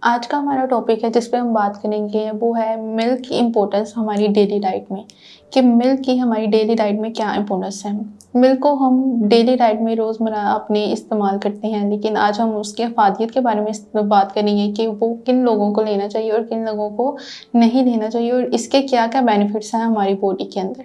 आज का हमारा टॉपिक है जिस पे हम बात करेंगे वो है मिल्क की इम्पोर्टेंस हमारी डेली डाइट में, कि मिल्क की हमारी डेली डाइट में क्या इम्पोर्टेंस है। मिल्क को हम डेली डाइट में रोज़मर्रा अपने इस्तेमाल करते हैं, लेकिन आज हम उसके अफादियत के बारे में बात करेंगे कि वो किन लोगों को लेना चाहिए और किन लोगों को नहीं लेना चाहिए और इसके क्या क्या बेनिफिट्स हैं हमारी बॉडी के अंदर।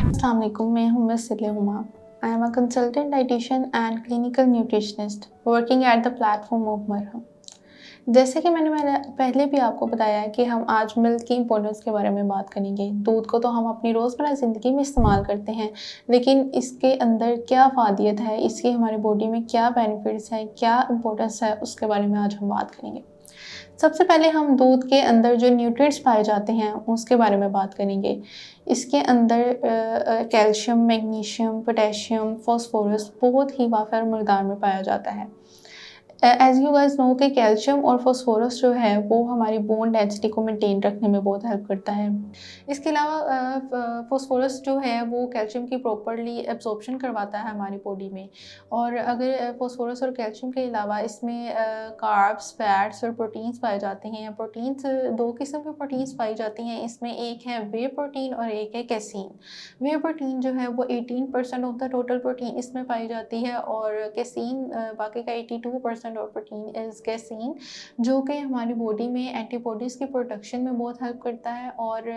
अस्सलाम वालेकुम, मैं हूं miss Huma. I am a consultant dietitian and clinical nutritionist working at the platform of मरहम। जैसे कि मैंने पहले भी आपको बताया है कि हम आज मिल्क की इम्पोर्टेंस के बारे में बात करेंगे। दूध को तो हम अपनी रोज़मर्रा ज़िंदगी में इस्तेमाल करते हैं, लेकिन इसके अंदर क्या अफादियत है, इसकी हमारी बॉडी में क्या बेनिफिट्स हैं, क्या इम्पोर्टेंस है, उसके बारे में आज हम बात करेंगे। सबसे पहले हम दूध के अंदर जो न्यूट्रिएंट्स पाए जाते हैं उसके बारे में बात करेंगे। इसके अंदर कैल्शियम, मैग्नीशियम, पोटेशियम, फास्फोरस बहुत ही वाफिर मकदार में पाया जाता है। एज़ यू गाइस नो कि कैल्शियम और फास्फोरस जो है वो हमारी बोन डेंसिटी को मेंटेन रखने में बहुत हेल्प करता है। इसके अलावा फास्फोरस जो है वो कैल्शियम की प्रॉपर्ली एब्जॉर्प्शन करवाता है हमारी बॉडी में। और अगर फास्फोरस और कैल्शियम के अलावा इसमें कार्ब्स, फैट्स और प्रोटीन्स पाए जाते हैं। प्रोटीन्स दो किस्म के प्रोटीन्स पाई जाती हैं, इसमें एक है वे प्रोटीन और एक है कैसीन। वे प्रोटीन जो है वो 18% ऑफ द टोटल प्रोटीन इसमें पाई जाती है और कैसीन बाकी का 82% ऑफ प्रोटीन इज़ कैसीन, जो कि हमारी बॉडी में एंटीबॉडीज़ की प्रोडक्शन में बहुत हेल्प करता है और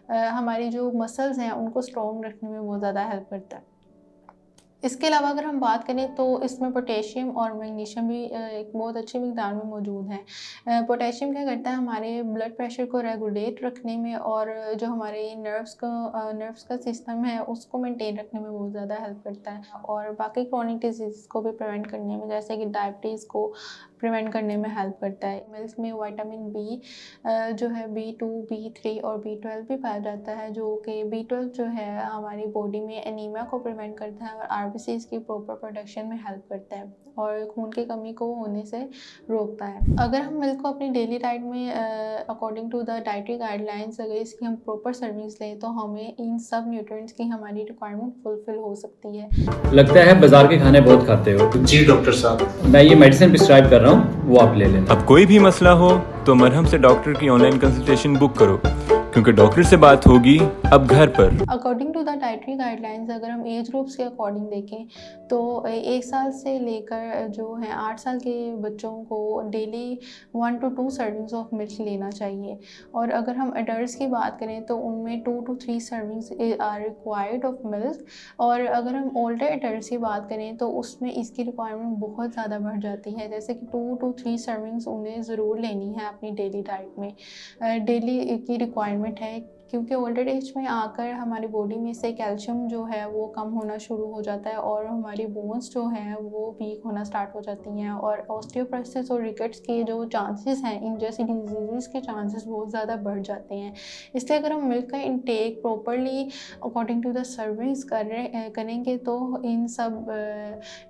हमारी जो मसल्स हैं उनको स्ट्रॉन्ग रखने में बहुत ज़्यादा हेल्प करता है। इसके अलावा अगर हम बात करें तो इसमें पोटेशियम और मैग्नीशियम भी एक बहुत अच्छी मिकदार में मौजूद हैं। पोटेशियम क्या करता है हमारे ब्लड प्रेशर को रेगुलेट रखने में और जो हमारे नर्व्स का सिस्टम है उसको मेंटेन रखने में बहुत ज़्यादा हेल्प करता है और बाकी क्रॉनिक डिजीज़ को भी प्रिवेंट करने में, जैसे कि डायबिटीज़ को प्रिवेंट करने में हेल्प करता है। मिल्क में विटामिन बी जो है B2, B3 और B12 भी पाया जाता है, जो कि B12 जो है हमारी बॉडी में एनीमिया को प्रिवेंट करता है और आरबीसीज़ की प्रॉपर प्रोडक्शन में हेल्प करता है और खून की कमी को होने से रोकता है। अगर हम मिल्क को अपनी डेली डाइट में according to the dietary guidelines अगर इसकी हम प्रॉपर सर्विंग्स लें तो हमें इन सब न्यूट्रिएंट्स की हमारी रिक्वायरमेंट फुलफिल हो सकती है। लगता है बाजार के खाने बहुत खाते हो। जी डॉक्टर साहब, मैं ये मेडिसिन प्रिस्क्राइब कर रहा हूँ, वो आप ले लेना। अब कोई भी मसला हो तो मरहम से डॉक्टर की ऑनलाइन कंसल्टेशन बुक करो, क्योंकि डॉक्टर से बात होगी अब घर पर। According to the dietary guidelines अगर हम एज ग्रुप्स के अकॉर्डिंग देखें तो 1 साल से लेकर जो है 8 साल के बच्चों को daily 1 to 2 servings of milk लेना चाहिए। और अगर हम एडल्ट्स की बात करें तो उनमें 2 to 3 servings are required of milk. और अगर हम ओल्डर एडल्ट्स की बात करें तो उसमें इसकी रिक्वायरमेंट बहुत ज़्यादा बढ़ जाती है, जैसे कि 2 to 3 सर्विंग्स उन्हें ज़रूर लेनी है अपनी डेली डाइट में। डेली की रिक्वायरमेंट है, क्योंकि ओल्डर एज में आकर हमारी बॉडी में से कैल्शियम जो है वो कम होना शुरू हो जाता है और हमारी बोन्स जो हैं वो वीक होना स्टार्ट हो जाती हैं और ऑस्टियोपोरोसिस और रिकेट्स के जो चांसेस हैं, इन जैसी डिजीज़ के चांसेस बहुत ज़्यादा बढ़ जाते हैं। इसलिए अगर हम मिल्क का intake properly according to the servings करेंगे तो इन सब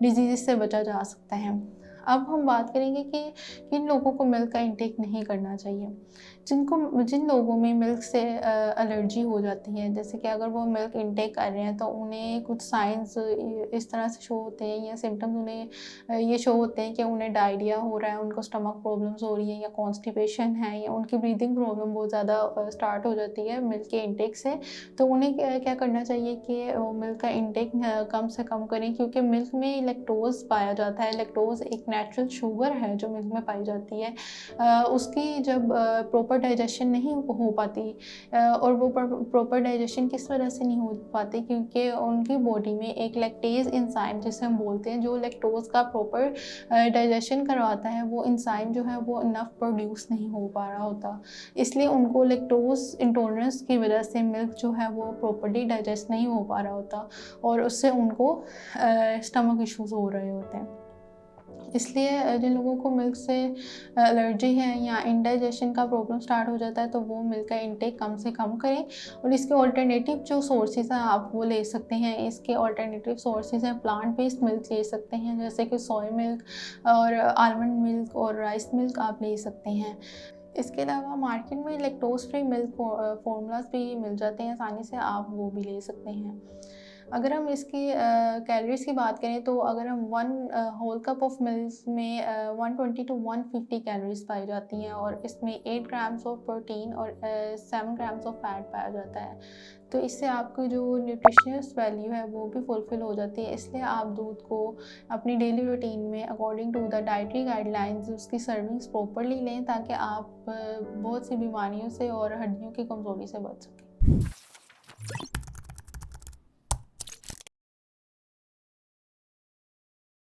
डिजीज़ से बचा जा सकता है। अब हम बात करेंगे कि किन लोगों को मिल्क का इंटेक नहीं करना चाहिए। जिन लोगों में मिल्क से एलर्जी हो जाती है, जैसे कि अगर वो मिल्क इंटेक कर रहे हैं तो उन्हें कुछ साइंस इस तरह से शो होते हैं या सिम्टम्स उन्हें ये शो होते हैं कि उन्हें डायरिया हो रहा है, उनको स्टमक प्रॉब्लम्स हो रही है या कॉन्स्टिपेशन है या उनकी ब्रीदिंग प्रॉब्लम बहुत ज़्यादा स्टार्ट हो जाती है मिल्क के इंटेक से, तो उन्हें क्या करना चाहिए कि मिल्क का इंटेक कम से कम करें, क्योंकि मिल्क में लैक्टोज पाया जाता है। लैक्टोज एक नेचुरल शुगर है जो मिल्क में पाई जाती है। उसकी जब प्रॉपर डाइजेशन नहीं हो पाती और वो प्रॉपर डाइजेशन किस वजह से नहीं हो पाती, क्योंकि उनकी बॉडी में एक लैक्टेज एंजाइम जिसे हम बोलते हैं जो लैक्टोज का प्रॉपर डाइजेशन करवाता है, वो एंजाइम जो है वो इनफ प्रोड्यूस नहीं हो पा रहा होता। इसलिए उनको लैक्टोज इंटॉलरेंस की वजह से मिल्क जो है वो प्रॉपर्ली डाइजेस्ट नहीं हो पा रहा होता और उससे उनको स्टमक इश्यूज हो रहे होते हैं। इसलिए जिन लोगों को मिल्क से एलर्जी है या इंडाइजेशन का प्रॉब्लम स्टार्ट हो जाता है तो वो मिल्क का इंटेक कम से कम करें और इसके ऑल्टरनेटिव जो सोर्सेज हैं आप वो ले सकते हैं। इसके ऑल्टरनेटिव सोर्सेज हैं, प्लांट बेस्ड मिल्क ले सकते हैं, जैसे कि सोया मिल्क और आलमंड मिल्क और राइस मिल्क आप ले सकते हैं। इसके अलावा मार्केट में लैक्टोज फ्री मिल्क फॉर्मूलाज भी मिल जाते हैं आसानी से, आप वो भी ले सकते हैं। अगर हम इसकी कैलोरीज की बात करें तो अगर हम 1 होल कप ऑफ मिल्क में 120 टू 150 कैलोरीज पाई जाती हैं और इसमें 8 ग्राम्स ऑफ प्रोटीन और 7 ग्राम्स ऑफ फैट पाया जाता है। तो इससे आपकी जो न्यूट्रिशनस वैल्यू है वो भी फुलफ़िल हो जाती है। इसलिए आप दूध को अपनी डेली रूटीन में according to the dietary guidelines उसकी सर्विंग्स प्रॉपरली लें, ताकि आप बहुत सी बीमारियों से और हड्डियों की कमज़ोरी से बच सकें।